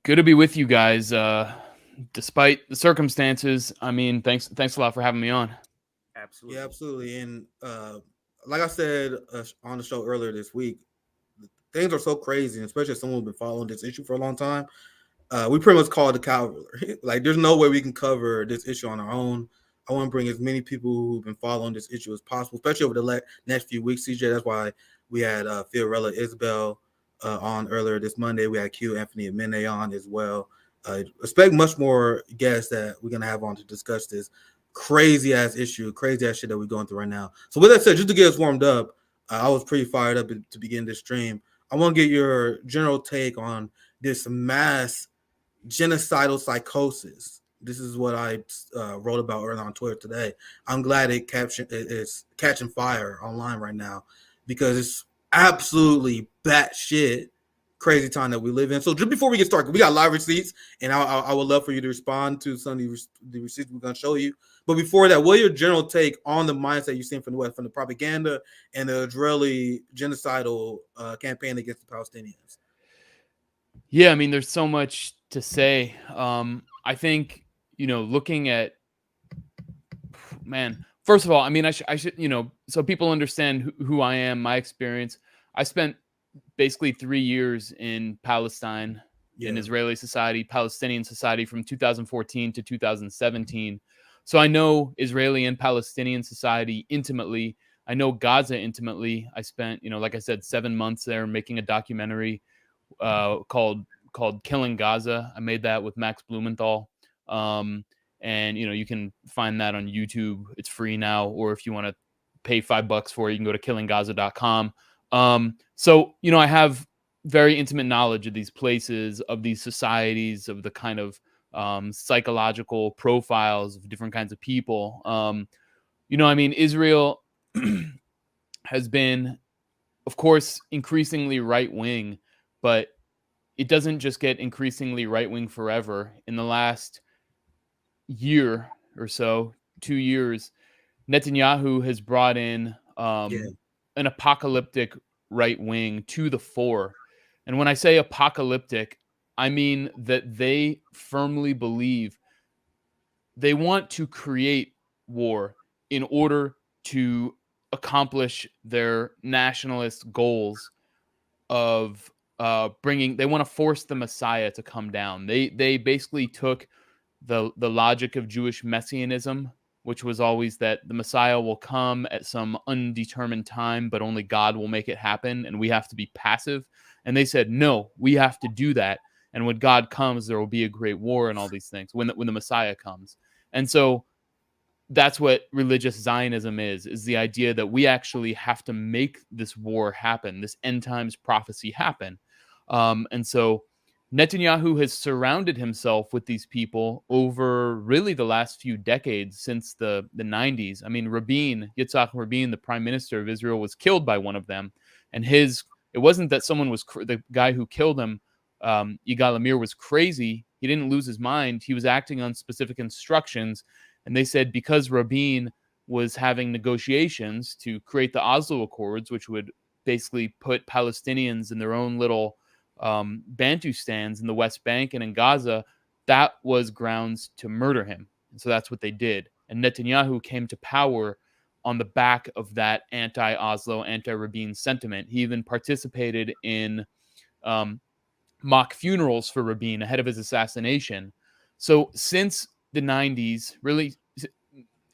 Good to be with you guys. Despite the circumstances, I mean, thanks a lot for having me on. Yeah, absolutely. And like I said on the show earlier this week, things are so crazy, and especially as someone who's been following this issue for a long time. We pretty much call it the cavalry. Like, there's no way we can cover this issue on our own. I want to bring as many people who've been following this issue as possible, especially over the next few weeks. CJ, that's why we had Fiorella Isabel on earlier this Monday. We had Q Anthony Amene on as well. Expect much more guests that we're gonna have on to discuss this crazy ass issue, crazy ass shit that we're going through right now. So with that said, just to get us warmed up, I was pretty fired up to begin this stream. I want to get your general take on this mass genocidal psychosis. This is what I wrote about earlier on Twitter today. I'm glad it's catching fire online right now because it's absolutely batshit crazy time that we live in. So just before we get started, we got live receipts, and I would love for you to respond to some of the receipts we're going to show you. But before that, what are your general take on the mindset you've seen from the West, from the propaganda and the Israeli genocidal campaign against the Palestinians? Yeah, I mean, there's so much to say. I think looking at man. First of all, I mean, I should so people understand who I am, my experience. I spent basically 3 years in Palestine, in Yeah. Israeli society, Palestinian society from 2014 to 2017. So I know Israeli and Palestinian society intimately. I know Gaza intimately. I spent, like I said, 7 months there making a documentary called Killing Gaza. I made that with Max Blumenthal. And you can find that on YouTube. It's free now, or if you want to pay $5 for it, you can go to killinggaza.com. So I have very intimate knowledge of these places, of these societies, of the kind of psychological profiles of different kinds of people. I mean, Israel has been, of course, increasingly right wing, but it doesn't just get increasingly right wing forever. In the last year or so, 2 years, Netanyahu has brought in Yeah. an apocalyptic right wing to the fore. And when I say apocalyptic, I mean that they firmly believe they want to create war in order to accomplish their nationalist goals of they want to force the Messiah to come down. They basically took the logic of Jewish messianism, which was always that the Messiah will come at some undetermined time, but only God will make it happen, and we have to be passive. And they said, no, we have to do that. And when God comes, there will be a great war and all these things when the Messiah comes. And so that's what religious Zionism is the idea that we actually have to make this war happen, this end times prophecy happen. And so Netanyahu has surrounded himself with these people over really the last few decades, since the 90s. I mean, Yitzhak Rabin, the prime minister of Israel, was killed by one of them. And it wasn't that someone was, the guy who killed him, Yigal Amir, was crazy. He didn't lose his mind. He was acting on specific instructions. And they said because Rabin was having negotiations to create the Oslo Accords, which would basically put Palestinians in their own little Bantustans in the West Bank and in Gaza, that was grounds to murder him. And so that's what they did. And Netanyahu came to power on the back of that anti-Oslo, anti-Rabin sentiment. He even participated in mock funerals for Rabin ahead of his assassination. So since the 90s, really,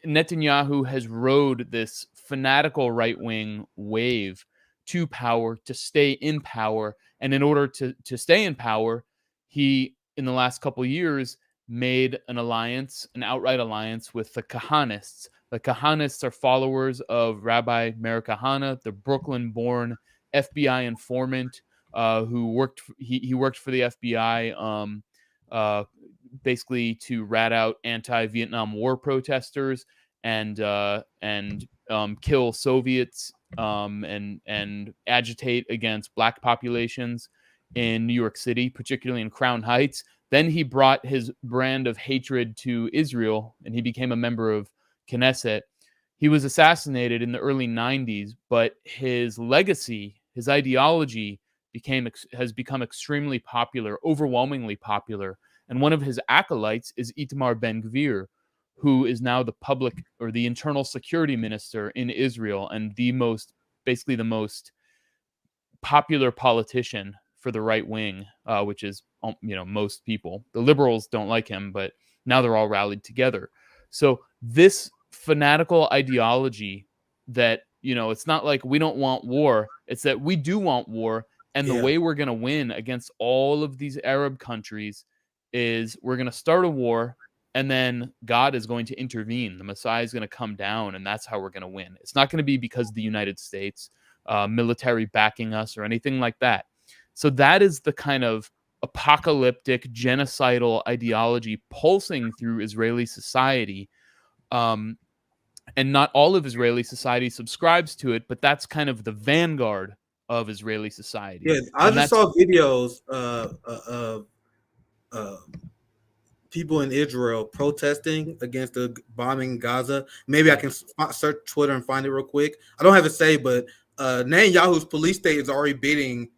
Netanyahu has rode this fanatical right-wing wave to power, to stay in power. And in order to stay in power, he, in the last couple of years, made an outright alliance with the Kahanists. The Kahanists are followers of Rabbi Meir Kahana, the Brooklyn-born FBI informant who worked for the FBI basically to rat out anti-Vietnam War protesters and kill Soviets and agitate against black populations in New York City, particularly in Crown Heights. Then he brought his brand of hatred to Israel, and he became a member of Knesset. He was assassinated in the early 90s, but his legacy, his ideology, has become extremely popular, overwhelmingly popular. And one of his acolytes is Itamar Ben-Gvir, who is now the internal security minister in Israel and basically the most popular politician for the right wing, which is, most people. The liberals don't like him, but now they're all rallied together. So this fanatical ideology that, it's not like we don't want war, it's that we do want war. And the way we're going to win against all of these Arab countries is we're going to start a war, and then God is going to intervene. The Messiah is going to come down, and that's how we're going to win. It's not going to be because of the United States military backing us or anything like that. So that is the kind of apocalyptic, genocidal ideology pulsing through Israeli society. And not all of Israeli society subscribes to it, but that's kind of the vanguard of Israeli society. Yeah, I just saw videos of people in Israel protesting against the bombing in Gaza. Maybe I can search Twitter and find it real quick. I don't have it saved, but Netanyahu's police state is already beating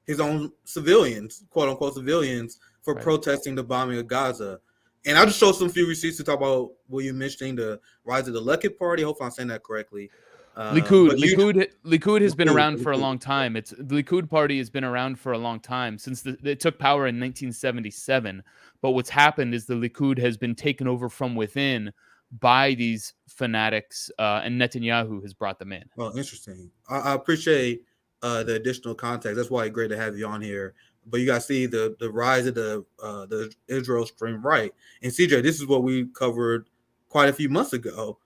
his own civilians, quote unquote civilians, for protesting the bombing of Gaza. And I just showed some few receipts to talk about what you mentioning, the rise of the Likud party. Hopefully I'm saying that correctly. Likud has been around for a long time. The Likud party has been around for a long time since it took power in 1977. But what's happened is the Likud has been taken over from within by these fanatics, and Netanyahu has brought them in. Well, interesting. I appreciate the additional context. That's why it's great to have you on here. But you guys see the rise of the Israel extreme right. And CJ, this is what we covered quite a few months ago.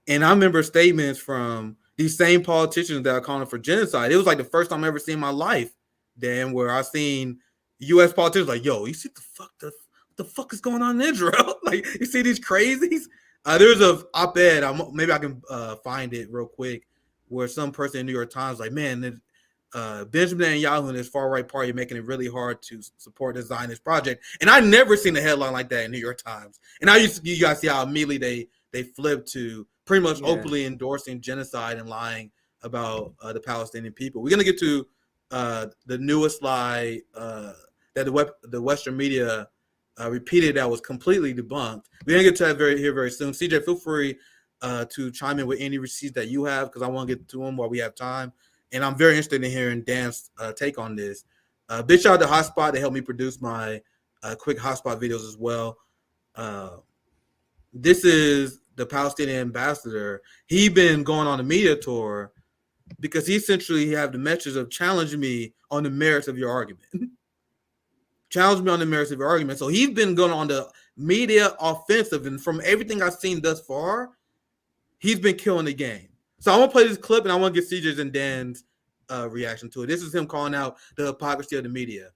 And I remember statements from these same politicians that are calling for genocide. It was like the first time I ever seen in my life, Dan, where I seen U.S. politicians like, yo, you see what the fuck is going on in Israel? Like, you see these crazies? There's a op-ed, maybe I can find it real quick, where some person in New York Times like, man, Benjamin Netanyahu and his far-right party are making it really hard to support the Zionist project. And I never seen a headline like that in New York Times. And you guys see how immediately they flipped to pretty much openly endorsing genocide and lying about the Palestinian people. We're going to get to the newest lie that the Western media repeated that was completely debunked. We're going to get to that very soon. CJ, feel free to chime in with any receipts that you have, because I want to get to them while we have time. And I'm very interested in hearing Dan's take on this. Big shout out to Hotspot. They helped me produce my quick Hotspot videos as well. This is the Palestinian ambassador. He been going on a media tour because he essentially have the message of challenge me on the merits of your argument. Challenge me on the merits of your argument. So he's been going on the media offensive. And from everything I've seen thus far, he's been killing the game. So I want to play this clip, and I want to get CJ's and Dan's reaction to it. This is him calling out the hypocrisy of the media.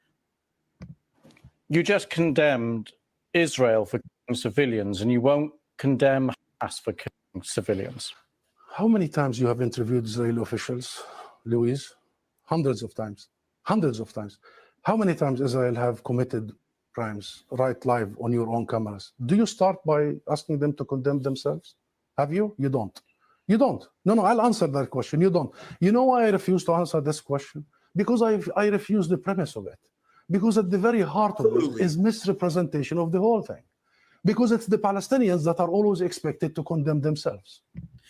You just condemned Israel for killing civilians, and you won't condemn Hamas for killing civilians. How many times you have interviewed Israeli officials, Louise? Hundreds of times. Hundreds of times. How many times Israel have committed crimes right live on your own cameras? Do you start by asking them to condemn themselves? Have you? You don't. You don't. No, I'll answer that question. You don't. You know why I refuse to answer this question? Because I refuse the premise of it. Because at the very heart of it is misrepresentation of the whole thing. Because it's the Palestinians that are always expected to condemn themselves.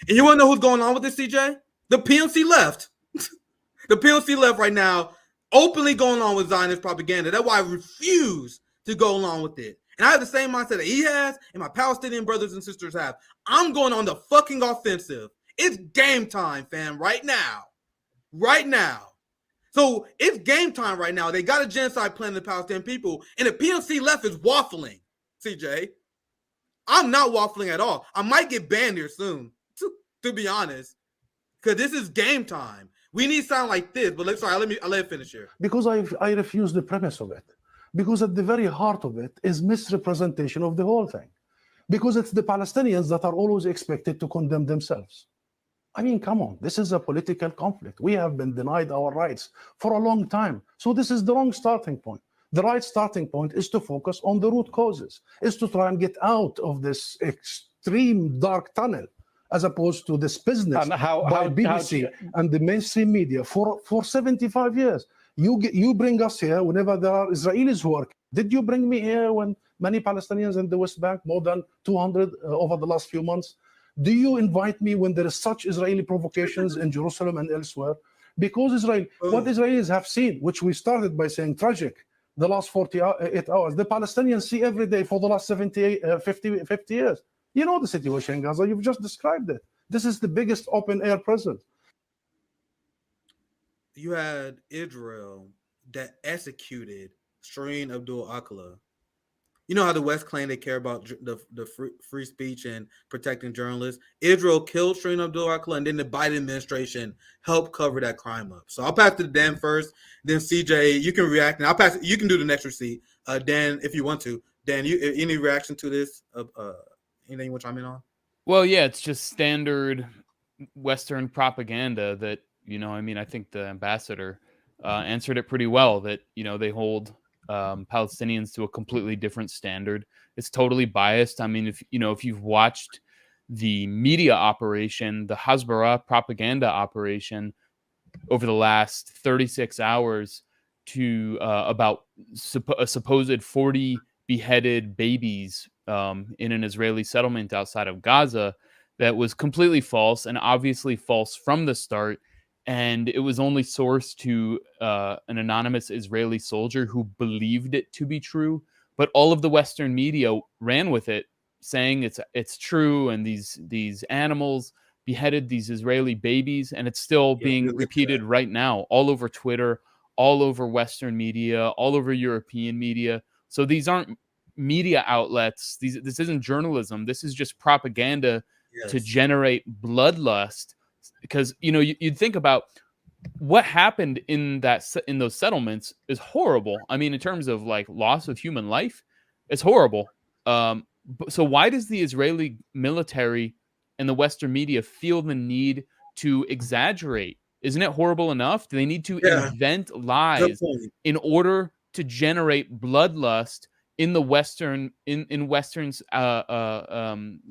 And you want to know who's going on with this, CJ? The PNC left. The PNC left right now, openly going on with Zionist propaganda. That's why I refuse to go along with it. And I have the same mindset that he has and my Palestinian brothers and sisters have. I'm going on the fucking offensive. It's game time, fam, right now. Right now. So it's game time right now. They got a genocide plan of the Palestinian people, and the PNC left is waffling, CJ. I'm not waffling at all. I might get banned here soon, to be honest, because this is game time. We need sound like this, but I'll let it finish here. Because I refuse the premise of it. Because at the very heart of it is misrepresentation of the whole thing. Because it's the Palestinians that are always expected to condemn themselves. I mean, come on, this is a political conflict. We have been denied our rights for a long time. So this is the wrong starting point. The right starting point is to focus on the root causes, is to try and get out of this extreme dark tunnel, as opposed to this business by BBC and the mainstream media for 75 years. You bring us here whenever there are Israelis who are. Did you bring me here when many Palestinians in the West Bank, more than 200 over the last few months? Do you invite me when there is such Israeli provocations in Jerusalem and elsewhere? Because what Israelis have seen, which we started by saying tragic, the last 48 hours, the Palestinians see every day for the last 50 years. You know the situation in Gaza, you've just described it. This is the biggest open air prison. You had Israel that executed Shireen Abdul-Akleh. You know how the West claim they care about the free speech and protecting journalists? Israel killed Shireen Abdul-Akleh, and then the Biden administration helped cover that crime up. So I'll pass to Dan first, then CJ, you can react. And I'll pass. You can do the next receipt, Dan, if you want to. Dan, any reaction to this? Anything you want to chime in on? Well, yeah, it's just standard Western propaganda that, I think the ambassador answered it pretty well, that, they hold Palestinians to a completely different standard. It's totally biased. I mean, if you've watched the media operation, the Hasbara propaganda operation over the last 36 hours to about a supposed 40 beheaded babies in an Israeli settlement outside of Gaza, that was completely false, and obviously false from the start. And it was only sourced to an anonymous Israeli soldier who believed it to be true. But all of the Western media ran with it, saying it's true, and these animals beheaded these Israeli babies, and it's still being repeated right now all over Twitter, all over Western media, all over European media. So these aren't media outlets. This isn't journalism. This is just propaganda to generate bloodlust. Because you'd think about what happened in those settlements is horrible. I mean, in terms of like loss of human life, it's horrible. So why does the Israeli military and the Western media feel the need to exaggerate? Isn't it horrible enough? Do they need to invent lies in order to generate bloodlust in the Western in Western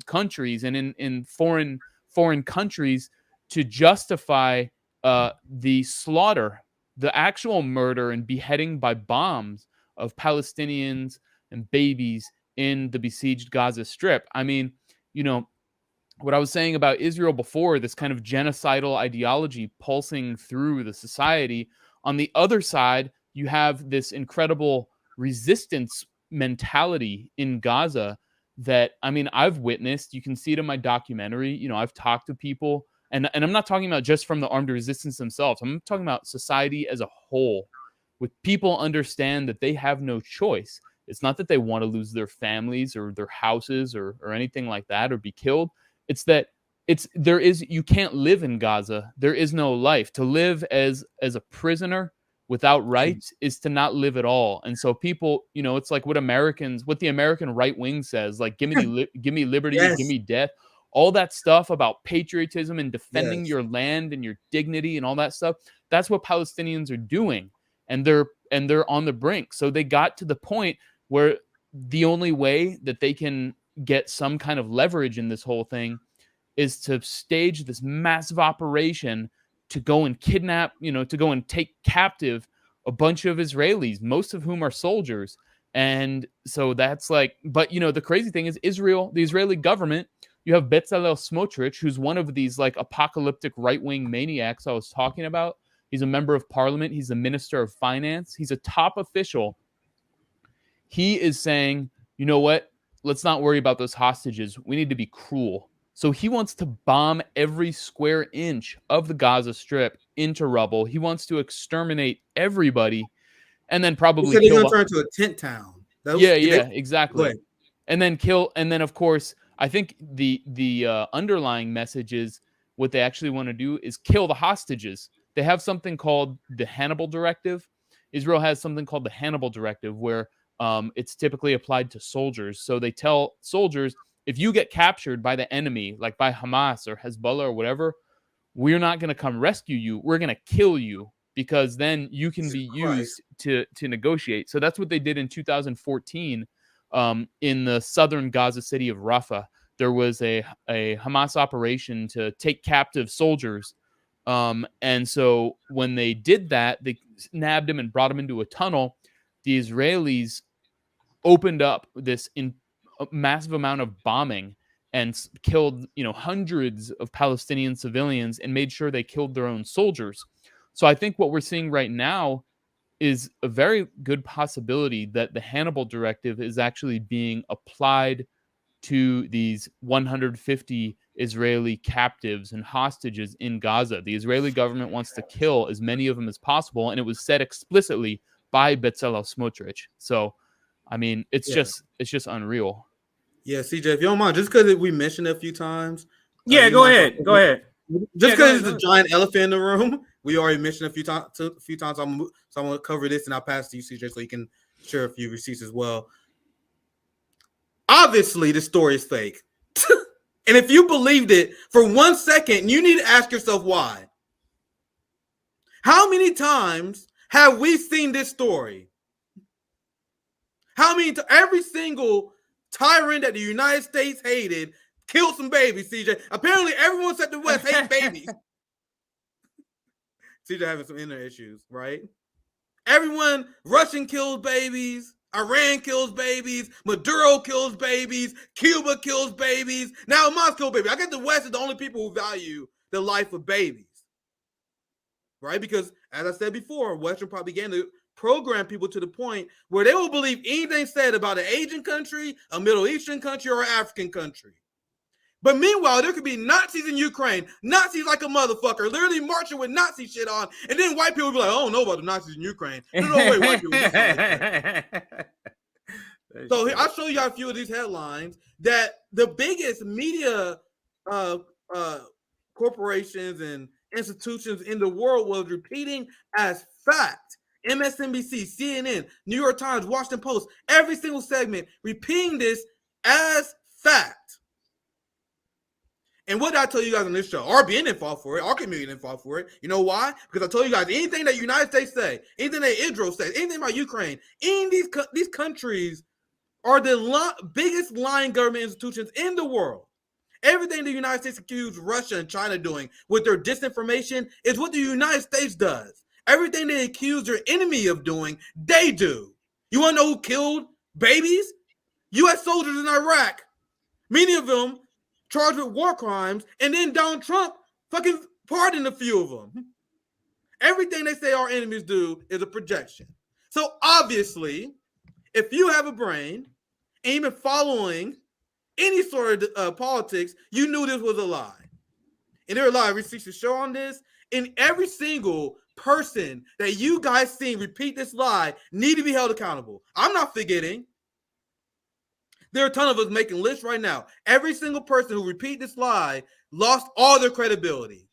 countries and in foreign countries, to justify the slaughter, the actual murder and beheading by bombs of Palestinians and babies in the besieged Gaza Strip? I mean, what I was saying about Israel before, this kind of genocidal ideology pulsing through the society. On the other side, you have this incredible resistance mentality in Gaza that, I've witnessed. You can see it in my documentary. I've talked to people, and I'm not talking about just from the armed resistance themselves. I'm talking about society as a whole, with people understand that they have no choice. It's not that they want to lose their families or their houses or anything like that, or be killed. It's that you can't live in Gaza. There is no life. To live as a prisoner without rights is to not live at all. And so people, it's like what the American right wing says, like, give me liberty, give me death. All that stuff about patriotism and defending your land and your dignity and all that stuff. That's what Palestinians are doing. And they're on the brink. So they got to the point where the only way that they can get some kind of leverage in this whole thing is to stage this massive operation to go and kidnap, to go and take captive a bunch of Israelis, most of whom are soldiers. And so that's like, but the crazy thing is Israel, the Israeli government, you have Bezalel Smotrich, who's one of these like apocalyptic right-wing maniacs I was talking about. He's a member of parliament. He's the minister of finance. He's a top official. He is saying, you know what? Let's not worry about those hostages. We need to be cruel. So he wants to bomb every square inch of the Gaza Strip into rubble. He wants to exterminate everybody, and then probably kill. He's going to turn into a tent town. Exactly. And then kill. And then, of course, I think the underlying message is what they actually want to do is kill the hostages. They have something called the Hannibal Directive. Israel has something called the Hannibal Directive, where it's typically applied to soldiers. So they tell soldiers, if you get captured by the enemy, like by Hamas or Hezbollah or whatever, we're not going to come rescue you. We're going to kill you, because then you can be used to negotiate. So that's what they did in 2014 in the southern Gaza city of Rafah. There was a Hamas operation to take captive soldiers And so when they did that, they nabbed him and brought him into a tunnel. The Israelis opened up this massive amount of bombing and killed, hundreds of Palestinian civilians and made sure they killed their own soldiers. So I think what we're seeing right now is a very good possibility that the Hannibal Directive is actually being applied to these 150 Israeli captives and hostages in Gaza. The Israeli government wants to kill as many of them as possible, and it was said explicitly by Bezalel Smotrich. So, I mean, it's just unreal. Yeah, CJ, if you don't mind, just because we mentioned it a few times. Yeah, go ahead. Go ahead. Just because it's a giant elephant in the room, we already mentioned a few times. So I'm going to cover this, and I'll pass to you, CJ, so you can share a few receipts as well. Obviously, the story is fake. And if you believed it for 1 second, you need to ask yourself why. How many times have we seen this story? How many every single tyrant that the United States hated killed some babies, CJ. Apparently, everyone said the West hates babies. CJ having some inner issues, right? Everyone, Russian kills babies. Iran kills babies. Maduro kills babies. Cuba kills babies. Now Moscow babies. I guess the West is the only people who value the life of babies, right? Because, as I said before, Western propaganda began to program people to the point where they will believe anything said about an Asian country, a Middle Eastern country, or an African country. But meanwhile, there could be Nazis in Ukraine, Nazis like a motherfucker, literally marching with Nazi shit on, and then white people be like, I don't know about the Nazis in Ukraine. No way, white people do something like that. So I'll show you a few of these headlines that the biggest media corporations and institutions in the world was repeating as fact. MSNBC, CNN, New York Times, Washington Post, every single segment repeating this as fact. And what did I tell you guys on this show? RBN didn't fall for it. Our community didn't fall for it. You know why? Because I told you guys anything that the United States say, anything that Israel says, anything about Ukraine, any of these countries are the biggest lying government institutions in the world. Everything the United States accused Russia and China doing with their disinformation is what the United States does. Everything they accuse their enemy of doing, they do. You want to know who killed babies? U.S. soldiers in Iraq. Many of them charged with war crimes, and then Donald Trump fucking pardoned a few of them. Everything they say our enemies do is a projection. So obviously, if you have a brain and you've been following any sort of politics, you knew this was a lie. And there are a lot of receipts to show on this. And every single person that you guys seen repeat this lie need to be held accountable. I'm not forgetting. There are a ton of us making lists right now. Every single person who repeat this lie lost all their credibility.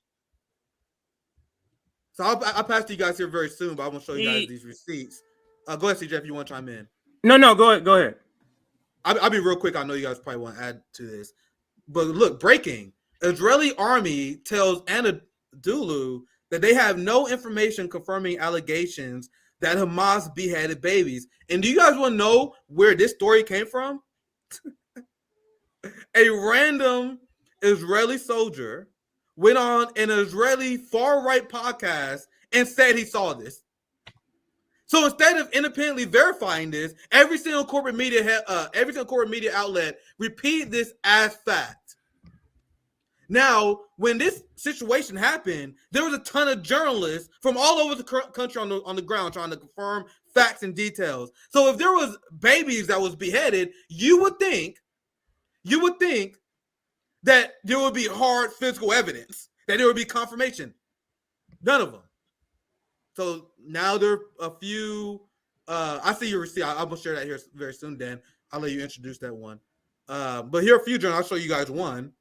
So I'll pass to you guys here very soon, but I want to show you guys these receipts. Go ahead, CJ, if you want to chime in. No, go ahead. I'll be real quick. I know you guys probably want to add to this. But look, breaking. Israeli army tells Anadolu that they have no information confirming allegations that Hamas beheaded babies. And do you guys want to know where this story came from? A random Israeli soldier went on an Israeli far-right podcast and said he saw this. So instead of independently verifying this, every single corporate media outlet repeated this as fact. Now, when this situation happened, there was a ton of journalists from all over the country on the ground trying to confirm facts and details. So if there was babies that was beheaded, you would think that there would be hard physical evidence, that there would be confirmation. None of them. So now there are a few. I see your receipt. I'm gonna share that here very soon, Dan. I'll let you introduce that one. But here are a few journals. I'll show you guys one.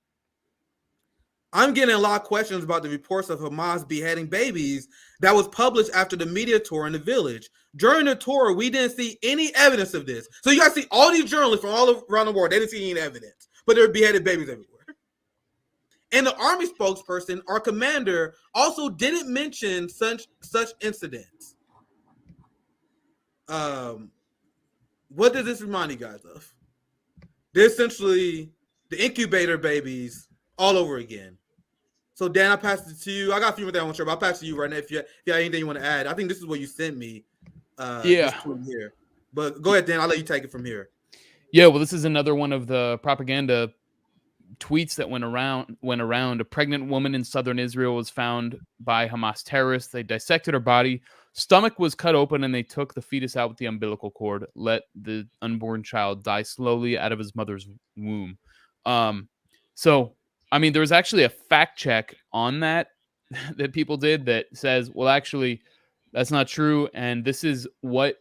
I'm getting a lot of questions about the reports of Hamas beheading babies that was published after the media tour in the village. During the tour, we didn't see any evidence of this. So you guys see all these journalists from all around the world. They didn't see any evidence, but there were beheaded babies everywhere. And the army spokesperson, our commander, also didn't mention such incidents. What does this remind you guys of? They're essentially the incubator babies all over again. So Dan, I passed it to you. I got a few more things I want to share, but I'll pass it to you right now if you have anything you want to add. I think this is what you sent me. This tweet here. But go ahead, Dan. I'll let you take it from here. Yeah, well, this is another one of the propaganda tweets that went around. A pregnant woman in southern Israel was found by Hamas terrorists. They dissected her body. Stomach was cut open, and they took the fetus out with the umbilical cord. Let the unborn child die slowly out of his mother's womb. So, I mean, there was actually a fact check on that that people did that says, well, actually, that's not true. And this is what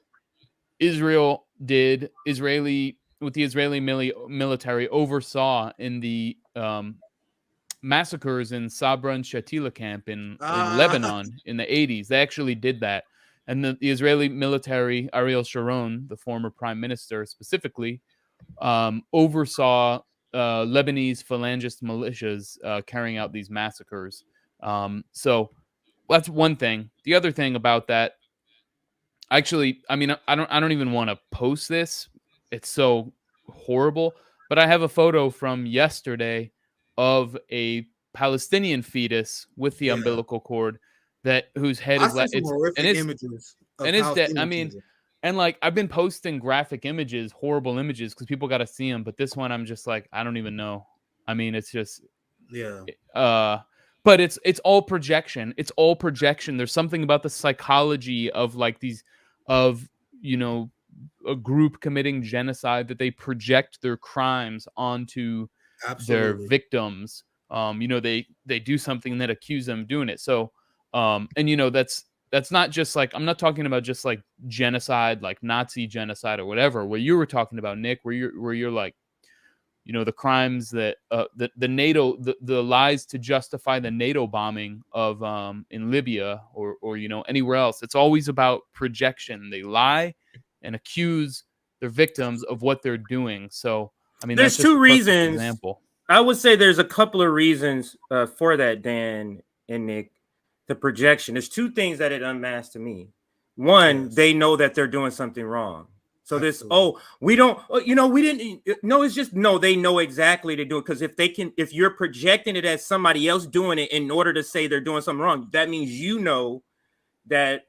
Israel did. The Israeli military oversaw in the massacres in Sabra and Shatila camp in Lebanon in the 80s. They actually did that. And the Israeli military, Ariel Sharon, the former prime minister specifically, oversaw Lebanese phalangist militias carrying out these massacres. So that's one thing. The other thing about that, actually, I mean, I don't even want to post this. It's so horrible. But I have a photo from yesterday of a Palestinian fetus with the umbilical cord whose head is some horrific images of dead. I mean, children. and like I've been posting graphic images, horrible images, because people got to see them. But this one, I'm just like, I don't even know. I mean, it's just but it's all projection. It's all projection. There's something about the psychology of like these a group committing genocide that they project their crimes onto their victims. They do something that accuse them of doing it. So, that's not just like, I'm not talking about just like genocide, like Nazi genocide or whatever, where you were talking about, Nick, where you're like, the crimes that the NATO, the lies to justify the NATO bombing of in Libya or anywhere else. It's always about projection. They lie and accuse their victims of what they're doing. So, I mean, there's that's just two reasons. Example. I would say there's a couple of reasons for that, Dan and Nick. The projection. There's two things that it unmasked to me. One, they know that they're doing something wrong. So we didn't. No, it's just no. They know exactly to do it, because if you're projecting it as somebody else doing it in order to say they're doing something wrong, that means that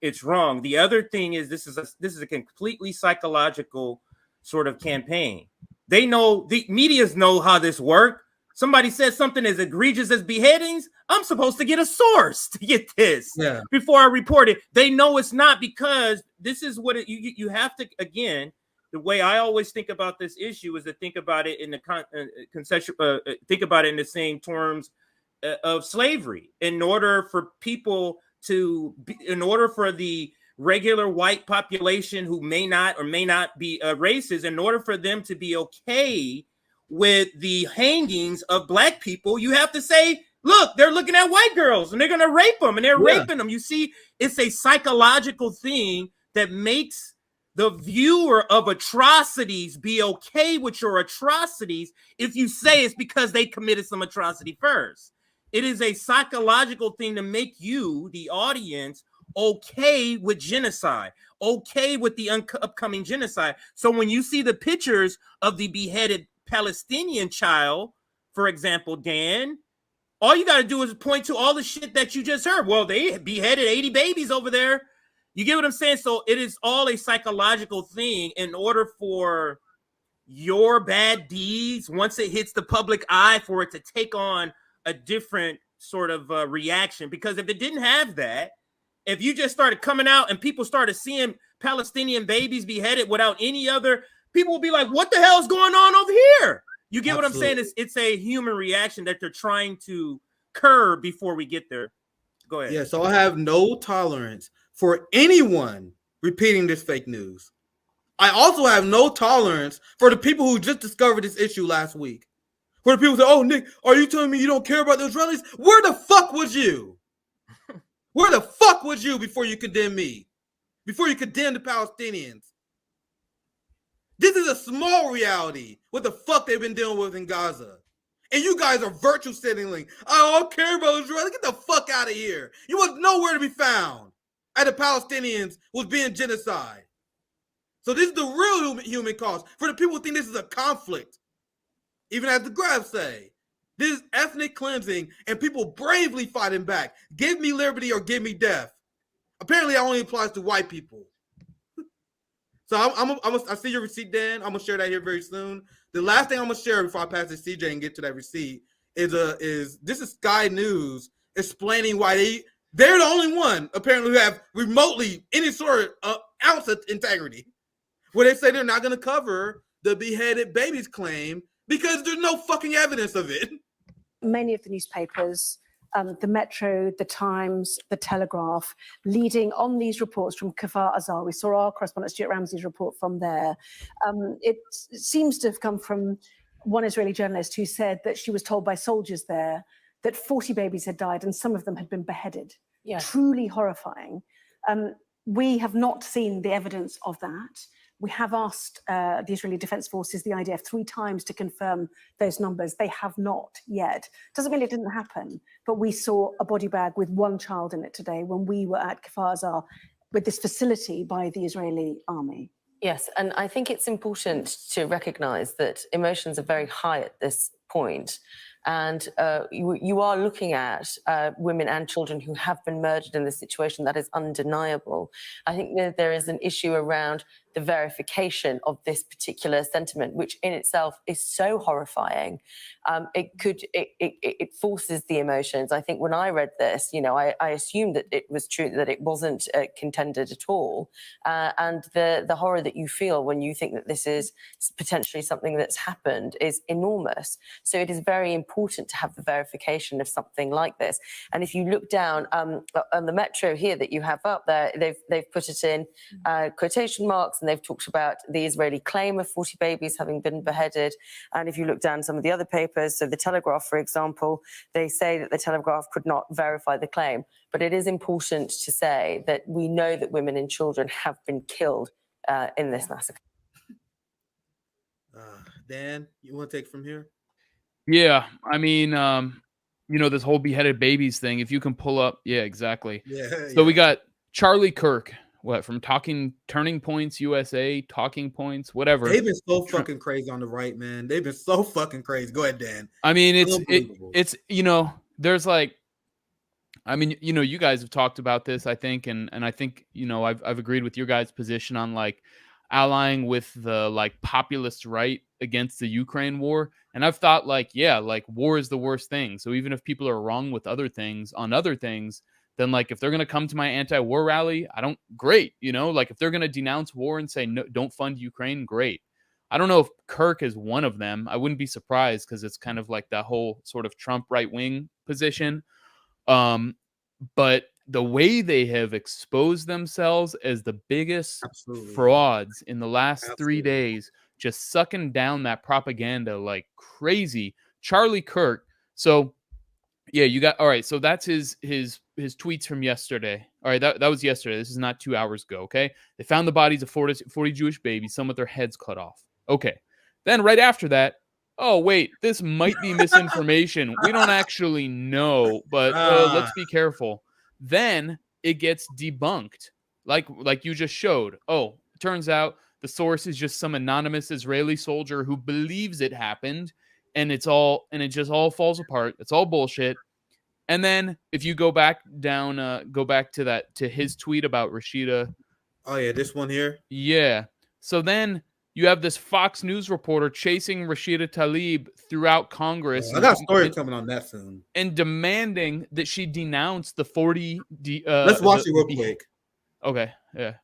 it's wrong. The other thing is this is a completely psychological sort of campaign. They know, the medias know how this works. Somebody says something as egregious as beheadings, I'm supposed to get a source to get this before I report it. They know it's not, because this is what you have to, again, the way I always think about this issue is to think about it in the think about it in the same terms of slavery. In order for the regular white population who may not be racist, in order for them to be okay with the hangings of black people, you have to say, look, they're looking at white girls and they're going to rape them, and they're raping them. You see, it's a psychological thing that makes the viewer of atrocities be okay with your atrocities if you say it's because they committed some atrocity first. It is a psychological thing to make you, the audience, okay with genocide, okay with the upcoming genocide. So when you see the pictures of the beheaded Palestinian child, for example, Dan, all you got to do is point to all the shit that you just heard. Well, they beheaded 80 babies over there. You get what I'm saying? So it is all a psychological thing. In order for your bad deeds, once it hits the public eye, for it to take on a different sort of reaction. Because if it didn't have that, if you just started coming out and people started seeing Palestinian babies beheaded without any other, people will be like, what the hell is going on over here? You get what I'm saying? It's a human reaction that they're trying to curb before we get there. Go ahead. Yeah, so I have no tolerance for anyone repeating this fake news. I also have no tolerance for the people who just discovered this issue last week. Where the people say, oh, Nick, are you telling me you don't care about the Israelis? Where the fuck was you? Where the fuck was you before you condemn me? Before you condemn the Palestinians? This is a small reality. What the fuck they've been dealing with in Gaza. And you guys are virtue signaling. I don't care about Israel. Get the fuck out of here. You was nowhere to be found. And the Palestinians was being genocide. So this is the real human cost. For the people who think this is a conflict. Even as the graphs say. This is ethnic cleansing, and people bravely fighting back. Give me liberty or give me death. Apparently, that only applies to white people. So I see your receipt, Dan. I'm gonna share that here very soon. The last thing I'm gonna share before I pass to CJ and get to that receipt is this is Sky News explaining why they're the only one apparently who have remotely any sort of ounce of integrity, where they say they're not gonna cover the beheaded babies claim because there's no fucking evidence of it. Many of the newspapers, the Metro, the Times, the Telegraph, leading on these reports from Kfar Azar. We saw our correspondent Stuart Ramsey's report from there. It seems to have come from one Israeli journalist who said that she was told by soldiers there that 40 babies had died and some of them had been beheaded. Yeah. Truly horrifying. We have not seen the evidence of that. We have asked the Israeli Defense Forces, the IDF, 3 times to confirm those numbers. They have not yet. Doesn't mean it didn't happen, but we saw a body bag with 1 child in it today when we were at Kfar Azar with this facility by the Israeli army. Yes, and I think it's important to recognise that emotions are very high at this point. And you are looking at women and children who have been murdered in this situation. That is undeniable. I think that there is an issue around the verification of this particular sentiment, which in itself is so horrifying. It forces the emotions. I think when I read this, I assumed that it was true, that it wasn't contended at all. And the horror that you feel when you think that this is potentially something that's happened is enormous. So it is very important to have the verification of something like this. And if you look down on the Metro here that you have up there, they've put it in quotation marks, and they've talked about the Israeli claim of 40 babies having been beheaded. And if you look down some of the other papers, so the Telegraph, for example, they say that the Telegraph could not verify the claim. But it is important to say that we know that women and children have been killed in this massacre. Dan, you want to take from here? Yeah, I mean, this whole beheaded babies thing, if you can pull up, yeah, exactly. Yeah. So we got Charlie Kirk, from Turning Points USA, Talking Points, whatever. They've been so fucking crazy on the right, man. They've been so fucking crazy. Go ahead, Dan. I mean, it's there's like, I mean, you guys have talked about this, I think, and I think, I've agreed with your guys' position on like allying with the like populist right against the Ukraine war. And I've thought like, yeah, like war is the worst thing. So even if people are wrong with other things, then like if they're going to come to my anti-war rally, great. Like if they're going to denounce war and say, no, don't fund Ukraine, great. I don't know if Kirk is one of them. I wouldn't be surprised because it's kind of like that whole sort of Trump right-wing position. But the way they have exposed themselves as the biggest frauds in the last 3 days, just sucking down that propaganda like crazy. Charlie Kirk. So yeah, you got, all right. So that's his tweets from yesterday. All right. That was yesterday. This is not 2 hours ago. Okay. They found the bodies of 40 Jewish babies, some with their heads cut off. Okay. Then right after that, oh, wait, this might be misinformation. We don't actually know, but let's be careful. Then it gets debunked, like you just showed. Oh, it turns out the source is just some anonymous Israeli soldier who believes it happened, and it just all falls apart. It's all bullshit. And then if you go back to his tweet about Rashida. Oh yeah, this one here. Yeah. So then you have this Fox News reporter chasing Rashida Tlaib throughout Congress. I got a story coming on that soon. And demanding that she denounce the 40. Let's watch it real quick. Okay, yeah.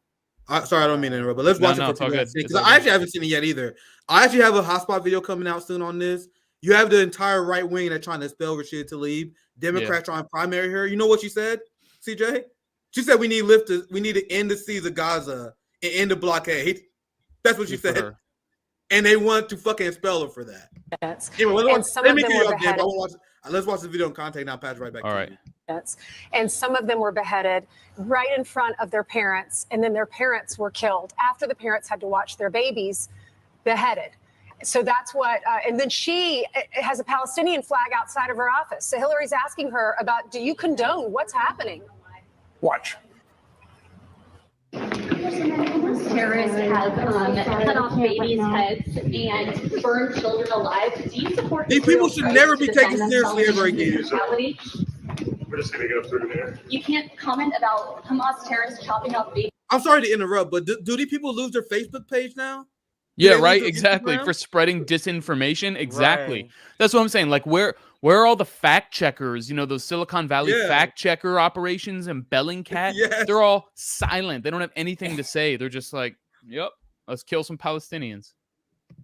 Sorry, I don't mean to interrupt, but let's watch it for because I actually haven't seen it yet either. I actually have a hotspot video coming out soon on this. You have the entire right wing that's trying to expel Rashida Tlaib. Democrats trying to primary her. You know what she said, CJ? She said we need to end the siege of Gaza and end the blockade. That's what she said. Her. And they want to fucking expel her for that. Anyway, let's watch the video in context now. Pass right back. All right. And some of them were beheaded right in front of their parents, and then their parents were killed after the parents had to watch their babies beheaded. So that's what, and then she has a Palestinian flag outside of her office. So Hillary's asking her about, do you condone what's happening? Watch. terrorists have cut off babies' heads and burned children alive. Do you support These people Israel's should right never to be defend taken seriously themselves ever against again. this brutality? We're just gonna get up through there. You can't comment about Hamas terrorists chopping off babies. I'm sorry to interrupt, but do these people lose their Facebook page now? Yeah, they lose right. their Exactly. Instagram? For spreading disinformation. Exactly. Right. That's what I'm saying. Like, where are all the fact checkers? You know, those Silicon Valley Yeah. fact checker operations and Bellingcat. Yes. They're all silent. They don't have anything to say. They're just like, yep, let's kill some Palestinians.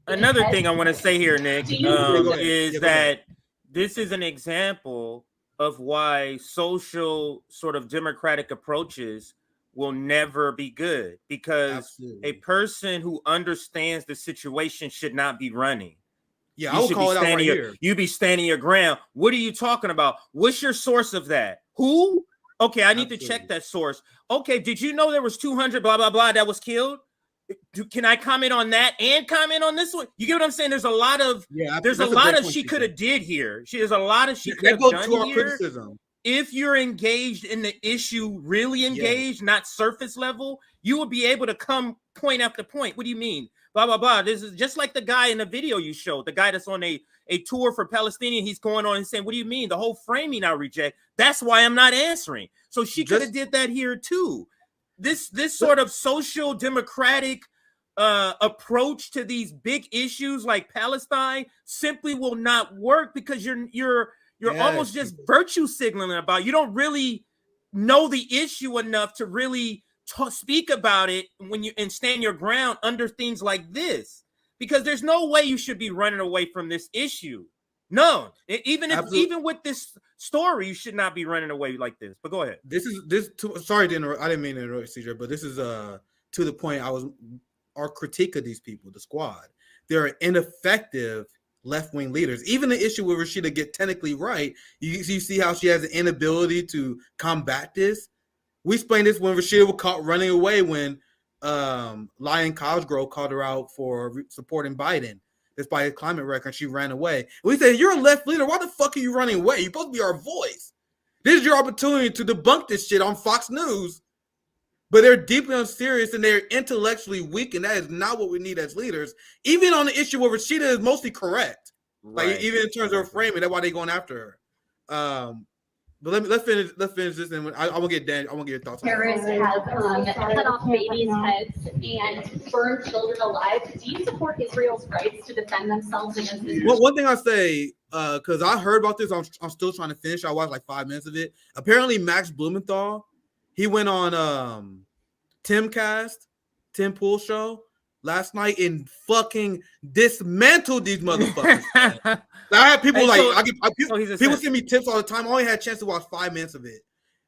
Another thing I want to say here, Nick, go ahead. is Yeah, go ahead. that this is an example of why social sort of democratic approaches will never be good, because Absolutely. a person who understands the situation should not be running. Yeah, You I will should call be it out right standing here. You be standing your ground. What are you talking about? What's your source of that? Who? Okay, I need to check Absolutely. that source. Okay, did you know there was 200 blah blah blah that was killed? Can I comment on that and comment on this one? You get what I'm saying? There's a lot of Yeah, there's a that's lot great of point, she TJ. could have did here. There's a lot of she could That have goes done to our here. criticism. If you're engaged in the issue, really engaged, not surface level, you will be able to come point after point. What do you mean? Blah, blah, blah. This is just like the guy in the video you showed, the guy that's on a tour for Palestinian. He's going on and saying, what do you mean? The whole framing I reject. That's why I'm not answering. So she could have did that here too. This sort of social democratic approach to these big issues like Palestine simply will not work, because you're Yes. almost just virtue signaling about. You don't really know the issue enough to really speak about it when you and stand your ground under things like this, because there's no way you should be running away from this issue. No, even with this story, you should not be running away like this. But go ahead. Sorry to interrupt. I didn't mean to interrupt, CJ, but this is to the point. Our critique of these people, the squad, they're ineffective left-wing leaders. Even the issue with Rashida get technically right, you see how she has an inability to combat this. We explained this when Rashida was caught running away when Lion Cosgrove called her out for supporting Biden despite his climate record. She ran away. We said, you're a left leader. Why the fuck are you running away? You're supposed to be our voice. This is your opportunity to debunk this shit on Fox News. But they're deeply unserious and they're intellectually weak, and that is not what we need as leaders. Even on the issue where Rashida is mostly correct, like even in terms of her framing, that's why they're going after her. But let's finish this, and I want to get Dan. I want to get your thoughts. Terrorists have cut off babies' heads and burned children alive. Do you support Israel's rights to defend themselves against this? One thing I say, because I heard about this, I'm still trying to finish. I watched like 5 minutes of it. Apparently, Max Blumenthal, he went on Tim Pool show last night and fucking dismantled these motherfuckers. I had people people send me tips all the time. I only had a chance to watch 5 minutes of it,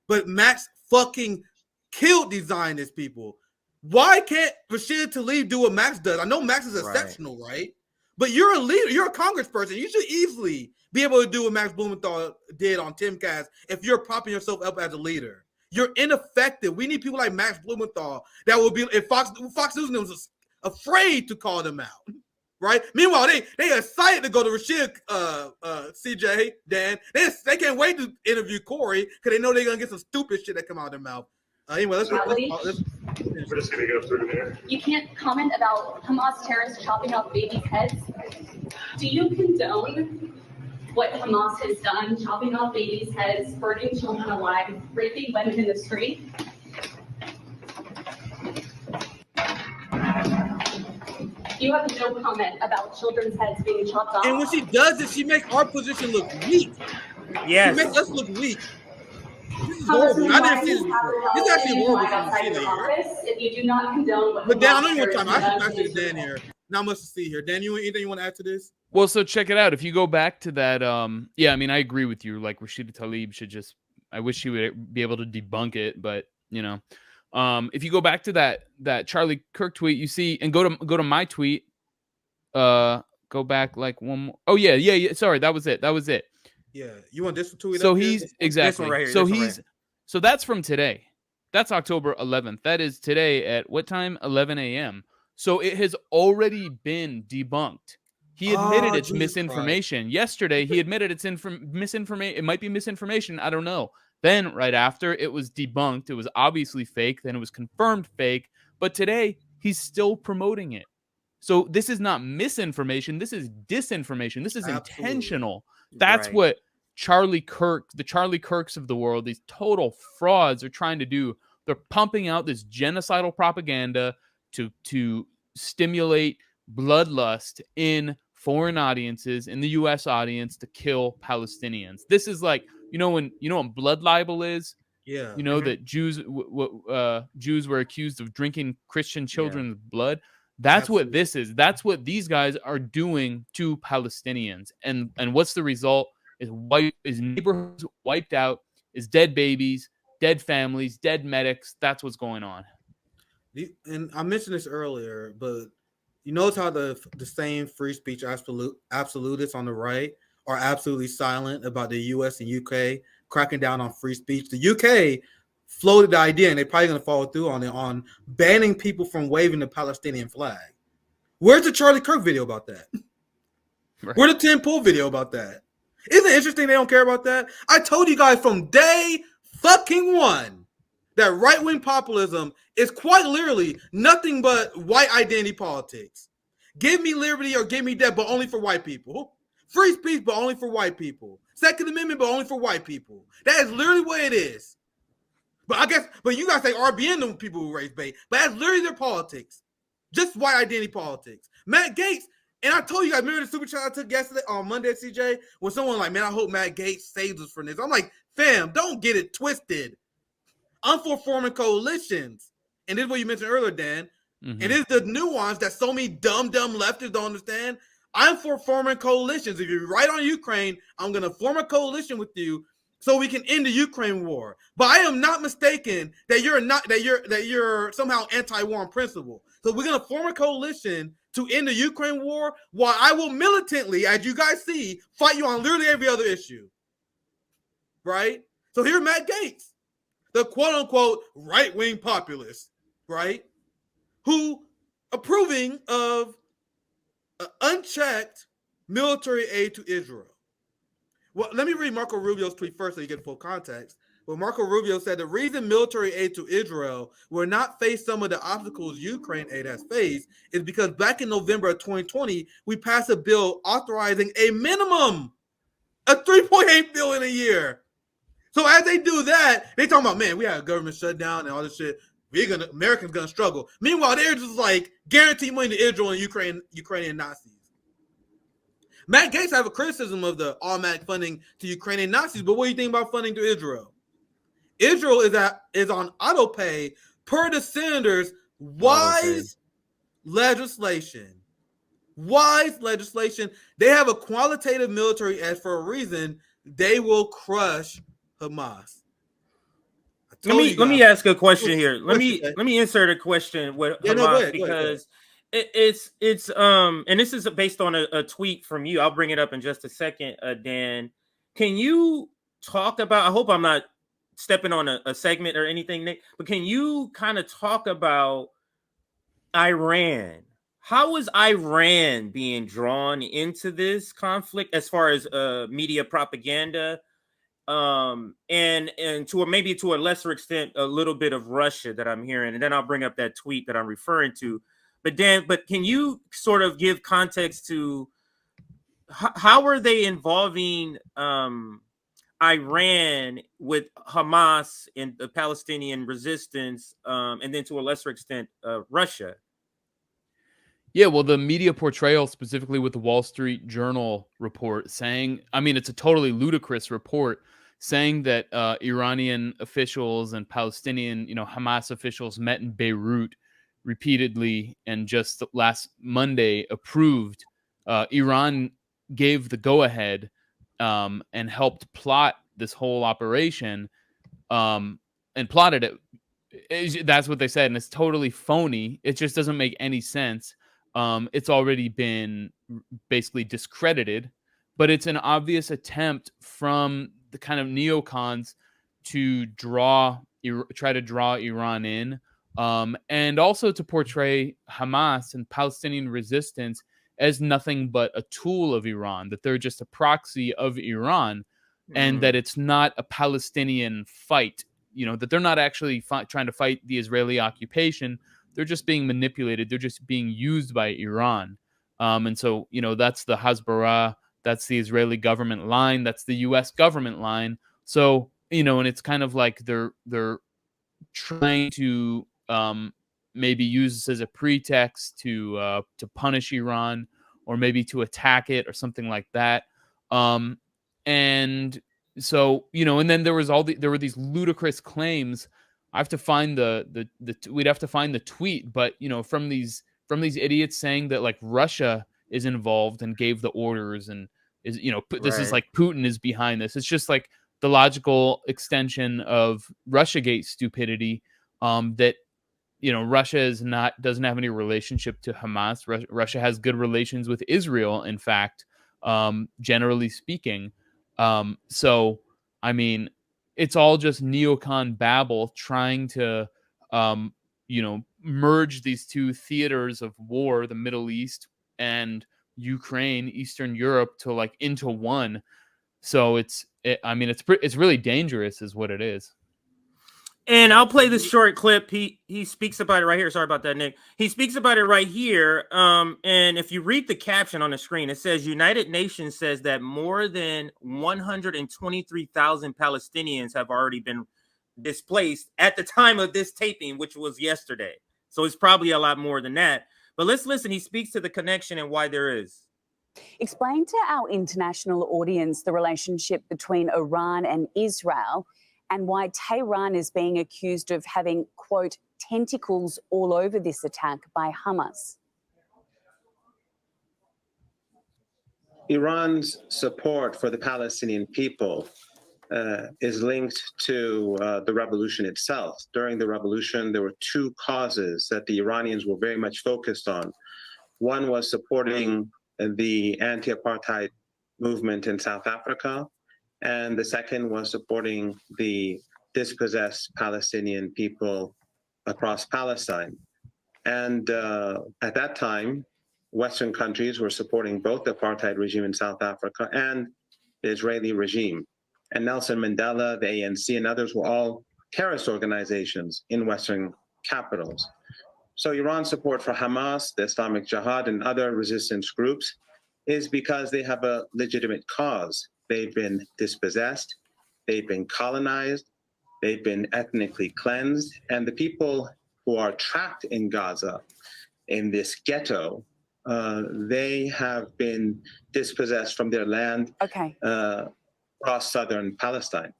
but Max fucking killed these Zionist people. Why can't Rashida Tlaib do what Max does? I know Max is exceptional, right? But you're a leader. You're a congressperson. You should easily be able to do what Max Blumenthal did on Timcast if you're propping yourself up as a leader. You're ineffective. We need people like Max Blumenthal that will be. If Fox News was afraid to call them out, right? Meanwhile, they excited to go to Rashida, CJ, Dan. They can't wait to interview Corey because they know they're gonna get some stupid shit that come out of their mouth. Anyway, let's we're just gonna get up through there. You can't comment about Hamas terrorists chopping off babies' heads. Do you condone what Hamas has done, chopping off babies' heads, burning children alive, raping women in the street? You have no comment about children's heads being chopped off. And when she does it, she makes our position look weak. Yes. She makes us look weak. This is horrible. I didn't see this before. This is actually horrible from here. If you do not condone what But Dan, I know Hamas you want time. I terrorists should have ask Dan here. Not much to see here. Dan, anything you want to add to this? Well, so check it out. If you go back to that, yeah, I mean, I agree with you. Like Rashida Tlaib should just, I wish she would be able to debunk it, but you know, if you go back to that Charlie Kirk tweet, you see, and go to my tweet, go back like one more. Oh yeah. Sorry, that was it. Yeah, you want this tweet? So up he's here? exactly. Right here, so he's so that's from today. That's October 11th. That is today at what time? 11 a.m. So it has already been debunked. He admitted it's misinformation. Christ. Yesterday, he admitted it's misinformation. It might be misinformation. I don't know. Then right after, it was debunked. It was obviously fake. Then it was confirmed fake But today, he's still promoting it. So this is not misinformation. This is disinformation. This is Absolutely. intentional. That's Right. what the Charlie Kirks of the world, these total frauds are trying to do. They're pumping out this genocidal propaganda to stimulate bloodlust in foreign audiences, in the U.S. audience, to kill Palestinians. This is like, when blood libel is. Yeah. That Jews were accused of drinking Christian children's blood. That's Absolutely. what this is. That's what these guys are doing to Palestinians. And what's the result? Is neighborhoods wiped out, is dead babies, dead families, dead medics. That's what's going on. And I mentioned this earlier, but you notice how the same free speech absolutists on the right are absolutely silent about the US and UK cracking down on free speech. The UK floated the idea, and they're probably going to follow through on it, on banning people from waving the Palestinian flag. Where's the Charlie Kirk video about that? Right. Where's the Tim Pool video about that? Isn't it interesting they don't care about that? I told you guys from day fucking one that right-wing populism is quite literally nothing but white identity politics. Give me liberty or give me death, but only for white people. Free speech, but only for white people. Second Amendment, but only for white people. That is literally what it is. But you guys say RBN, the people who raise bait, but that's literally their politics. Just white identity politics. Matt Gaetz, and I told you guys, remember the super chat I took yesterday on Monday at CJ? When someone like, man, I hope Matt Gaetz saves us from this. I'm like, fam, don't get it twisted. I'm for forming coalitions. And this is what you mentioned earlier, Dan. Mm-hmm. And it's the nuance that so many dumb leftists don't understand. I'm for forming coalitions. If you're right on Ukraine, I'm going to form a coalition with you so we can end the Ukraine war. But I am not mistaken that you're somehow anti-war on principle. So we're going to form a coalition to end the Ukraine war, while I will militantly, as you guys see, fight you on literally every other issue. Right? So here's Matt Gaetz, the quote-unquote right-wing populist, right? Who approving of unchecked military aid to Israel. Well, let me read Marco Rubio's tweet first so you get full context. Well, Marco Rubio said the reason military aid to Israel will not face some of the obstacles Ukraine aid has faced is because back in November of 2020, we passed a bill authorizing a minimum of $3.8 billion a year. So as they do that, they talking about, man, we had a government shutdown and all this shit. Americans gonna struggle. Meanwhile, they're just like guarantee money to Israel and Ukrainian Nazis. Matt Gaetz have a criticism of the automatic funding to Ukrainian Nazis, but what do you think about funding to Israel? Israel is on auto pay per the senators' wise legislation. Wise legislation. They have a qualitative military edge for a reason. They will crush Hamas. Let me ask a question here. Let me insert a question with Hamas because it's and this is based on a tweet from you. I'll bring it up in just a second, Dan. Can you talk about? I hope I'm not stepping on a segment or anything, Nick, but can you kind of talk about Iran? How is Iran being drawn into this conflict as far as media propaganda? And to a lesser extent, a little bit of Russia that I'm hearing, and then I'll bring up that tweet that I'm referring to. But Dan, can you sort of give context to how are they involving Iran with Hamas and the Palestinian resistance, and then to a lesser extent, Russia? Yeah, well, the media portrayal, specifically with the Wall Street Journal report, saying, I mean, it's a totally ludicrous report, saying that Iranian officials and Palestinian, Hamas officials met in Beirut repeatedly, and just last Monday approved. Iran gave the go-ahead and helped plot this whole operation, and plotted it. That's what they said, and it's totally phony. It just doesn't make any sense. It's already been basically discredited, but it's an obvious attempt from the kind of neocons to try to draw Iran in, and also to portray Hamas and Palestinian resistance as nothing but a tool of Iran, that they're just a proxy of Iran, and that it's not a Palestinian fight, that they're not actually trying to fight the Israeli occupation, they're just being manipulated. They're just being used by Iran. And so, that's the Hasbara, that's the Israeli government line, that's the U.S. government line. So, and it's kind of like they're trying to maybe use this as a pretext to punish Iran, or maybe to attack it or something like that. And so, and then there were these ludicrous claims. I have to find we'd have to find the tweet, but from these idiots saying that like Russia is involved and gave the orders, and is this is like Putin is behind this. It's just like the logical extension of Russiagate stupidity, that Russia doesn't have any relationship to Hamas. Russia has good relations with Israel, in fact, generally speaking. So I mean, it's all just neocon babble trying to merge these two theaters of war, the Middle East and Ukraine, Eastern Europe, to like into one. So it's really dangerous is what it is. And I'll play this short clip. He speaks about it right here. Sorry about that, Nick. He speaks about it right here. And if you read the caption on the screen, it says United Nations says that more than 123,000 Palestinians have already been displaced at the time of this taping, which was yesterday. So it's probably a lot more than that. But let's listen. He speaks to the connection and why there is. Explain to our international audience the relationship between Iran and Israel, and why Tehran is being accused of having, quote, tentacles all over this attack by Hamas. Iran's support for the Palestinian people is linked to the revolution itself. During the revolution, there were two causes that the Iranians were very much focused on. One was supporting the anti-apartheid movement in South Africa, and the second was supporting the dispossessed Palestinian people across Palestine. And at that time, Western countries were supporting both the apartheid regime in South Africa and the Israeli regime. And Nelson Mandela, the ANC, and others were all terrorist organizations in Western capitals. So Iran's support for Hamas, the Islamic Jihad, and other resistance groups is because they have a legitimate cause. They've been dispossessed, they've been colonized, they've been ethnically cleansed, and the people who are trapped in Gaza, in this ghetto, they have been dispossessed from their land across southern Palestine.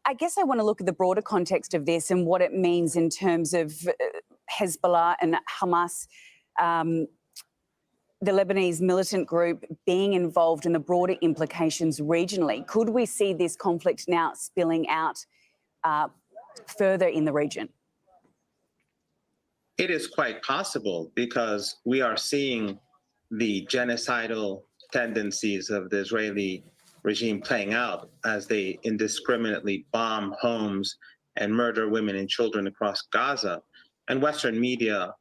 I guess I want to look at the broader context of this and what it means in terms of Hezbollah and Hamas, the Lebanese militant group, being involved in the broader implications regionally. Could we see this conflict now spilling out further in the region? It is quite possible, because we are seeing the genocidal tendencies of the Israeli regime playing out as they indiscriminately bomb homes and murder women and children across Gaza. And Western media,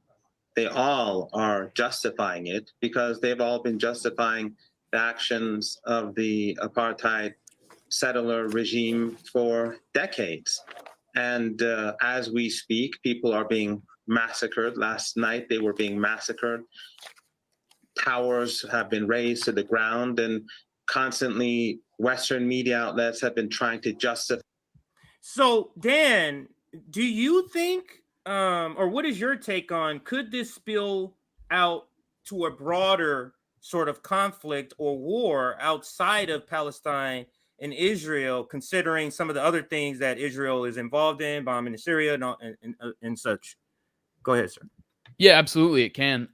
they all are justifying it, because they've all been justifying the actions of the apartheid settler regime for decades. And as we speak, people are being massacred. Last night, they were being massacred. Towers have been razed to the ground, and constantly Western media outlets have been trying to justify. So, Dan, do you think, or what is your take on, could this spill out to a broader sort of conflict or war outside of Palestine and Israel, considering some of the other things that Israel is involved in, bombing in Syria and such? Go ahead, sir. Yeah, absolutely, it can.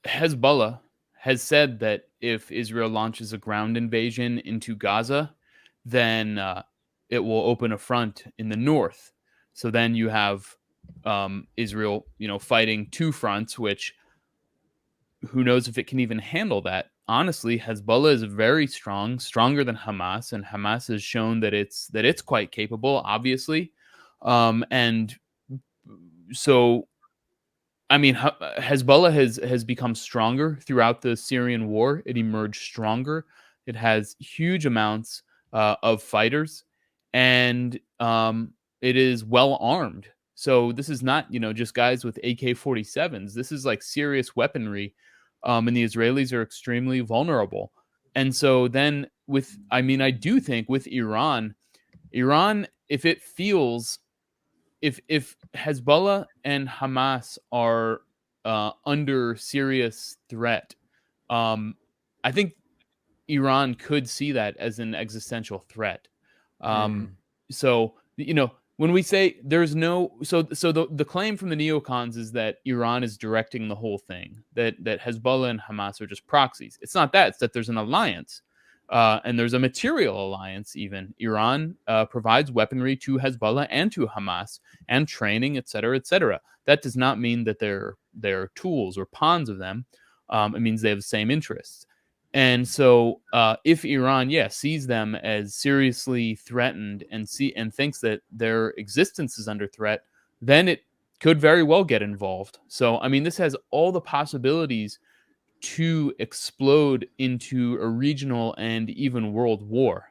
Hezbollah has said that if Israel launches a ground invasion into Gaza, then it will open a front in the north. So then you have Israel, fighting two fronts, which who knows if it can even handle that. Honestly, Hezbollah is very strong, stronger than Hamas, and Hamas has shown that it's quite capable, obviously. And so, I mean, Hezbollah has become stronger throughout the Syrian war. It emerged stronger. It has huge amounts of fighters, and it is well armed. So this is not, just guys with AK-47s. This is like serious weaponry, and the Israelis are extremely vulnerable. And so then I do think with Iran, if it feels, if Hezbollah and Hamas are under serious threat, I think Iran could see that as an existential threat. So, when we say there's no, so the claim from the neocons is that Iran is directing the whole thing, that Hezbollah and Hamas are just proxies. It's not that. It's that there's an alliance, and there's a material alliance even. Iran provides weaponry to Hezbollah and to Hamas, and training, et cetera, et cetera. That does not mean that they're tools or pawns of them. It means they have the same interests. And so if Iran, sees them as seriously threatened and thinks that their existence is under threat, then it could very well get involved. So, this has all the possibilities to explode into a regional and even world war.